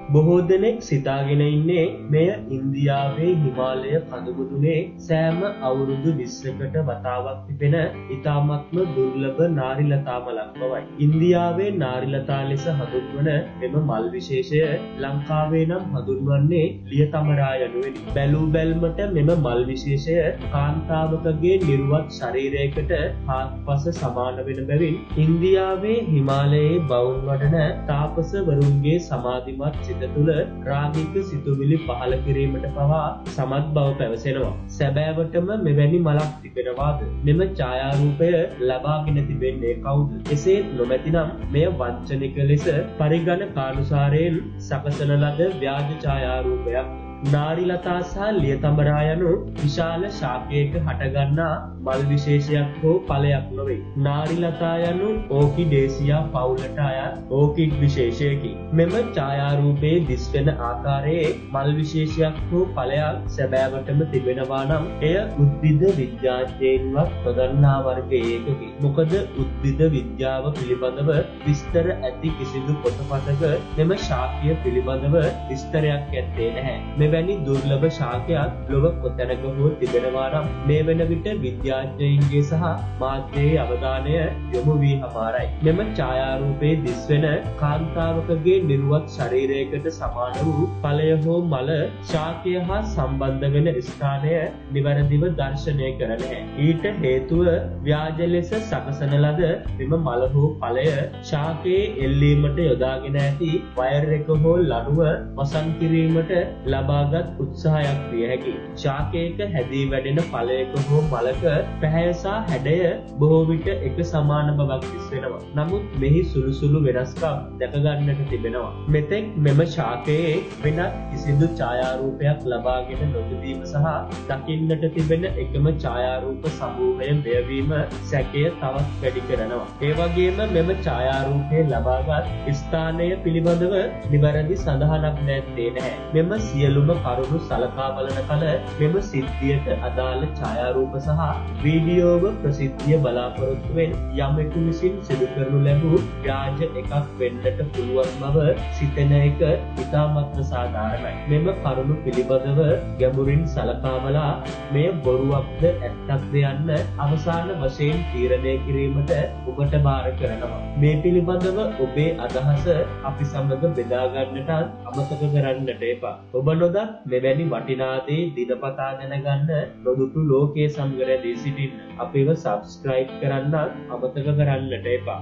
බොහෝ දෙනෙක් සිතාගෙන ඉන්නේ මෙය ඉන්දියාවේ හිමාලය කඳුමුදුනේ සෑම අවුරුදු 20කට වතාවක් තිබෙන ඉතාමත්ම දුර්ලභ නාරිලතා මලක් බවයි. ඉන්දියාවේ නාරිලතා ලෙස හඳුන්වන මෙම මල් විශේෂය ලංකාවේ නම් හඳුන්වන්නේ ලියතමරා යනුවෙනි. බැලූ බැල්මට මෙම මල් විශේෂය කාන්තාවකගේ නිර්වත් ශරීරයකට හාත්පස සමාන වෙන බැවින් ඉන්දියාවේ හිමාලයේ බවුන් වඩන තාපසවරුන්ගේ සමාධිමත් සිත තුළ රාගික සිතුවිලි පහළ කිරීමට පවා සමත් බව පැවසෙනවා. සැබෑවටම මෙවැනි මලක් තිබෙනවාද? මෙම ඡායාරූපය ලබාගෙන තිබෙන්නේ කවුද? එසේ නොමැතිනම් මෙය වංචනික ලෙස පරිගණකානුසාරයෙන් සකසන ලද ව්‍යාජ ඡායාරූපයක්. නාරිලතා සහ ලියතඹරා යනු විශාල ශාකයක හටගන්නා මල් විශේෂයක් හෝ ඵලයක් නොවේ. නාරිලතා යනු ඕකිඩේසියා පවුලට අයත් ඕකිඩ් විශේෂයකි. මෙම ඡායාරූපයේ දිස්වෙන ආකාරයේ මල් විශේෂයක් හෝ ඵලයක් සැබෑවටම තිබෙනවා නම් එය උද්භිද විද්‍යාඥයින්වත් නොදන්නා වර්ගයේ එකකි. මොකද උද්භිද විද්‍යාව පිළිබඳව විස්තර ඇති කිසිදු පොතපතක මෙම ශාකය පිළිබඳව විස්තරයක් ඇත්තේ නැහැ. මෙවැනි දුර්ලභ ශාකයක් ලොව කොතැනක හෝ තිබෙනවා නම් මේ වන විට විද්‍යාඥයින්ගේ සහ මාධ්‍යයේ අවධානය යොමු වී හමාරයි. මෙම ඡායාරූපයේ දිස්වෙන කාන්තාවකගේ නිර්වත් ශරීරයකට සමාන වූ ඵලය හෝ මල ශාකය හා සම්බන්ධ වෙන ස්ථානය නිවැරදිව දර්ශනය කර නැහැ. ඊට හේතුව ව්‍යාජ ලෙස සකසන ලද මෙම මල හෝ ඵලය ශාකයේ එල්ලීමට යොදාගෙන ඇති වයර් එක හෝ ලණුව වසන් කිරීමට ලබාගත් උත්සාහයක් විය හැකියි. ශාකයක හැදී වැඩෙන ඵලයක හෝ මලක පැහැය සහ හැඩය බොහෝ විට එක සමාන බවක් දිස්වෙනවා. නමුත් මෙහි සුළු සුළු වෙනස්කම් දැක ගන්නට තිබෙනවා. මෙතෙක් මෙම ශාකයේ වෙනත් කිසිදු ඡායාරූපයක් ලබාගෙන නොතිබීම සහ දකින්නට තිබෙන එකම ඡායාරූප සමූහය මෙයවීම සැකය තවත් වැඩි කරනවා. ඒ වගේම මෙම ඡායාරූපය ලබාගත් ස්ථානය පිළිබඳව නිවැරදි සඳහනක් නැත්තේ නැහැ. මෙම සියලුම කරුණු සලකා බලන කල මෙම සිද්ධියට අදාළ ඡායාරූප සහ වීඩියෝව ප්‍රසිද්ධිය බලාපොරොත්තුවෙන් යමෙකු විසින් සිදු කරනු ලැබූ ව්‍යාජ එකක් වෙන්නට පුළුවන් බව සිතන එක ඉතාමත්ම සාධාරණයි. මෙම කරුණු පිළිබඳව ගැඹුරින් සලකා බලා මෙය බොරුවක්ද ඇත්තක්ද යන්න අවසාන වශයෙන් තීරණය කිරීමට ඔබට බාර කරනවා. මේ පිළිබඳව ඔබේ අදහස අපි සමග බෙදා ගන්නට අමතක කරන්නට එපා. ඔබ නොදත් මෙවැනි වටිනා දේ දිනපතා දැනගන්න නොදුටු ලෝකයේ සමග රැඳී සිටින්න අපිව සබ්ස්ක්‍රයිබ් කරන්න අමතක කරන්නට එපා.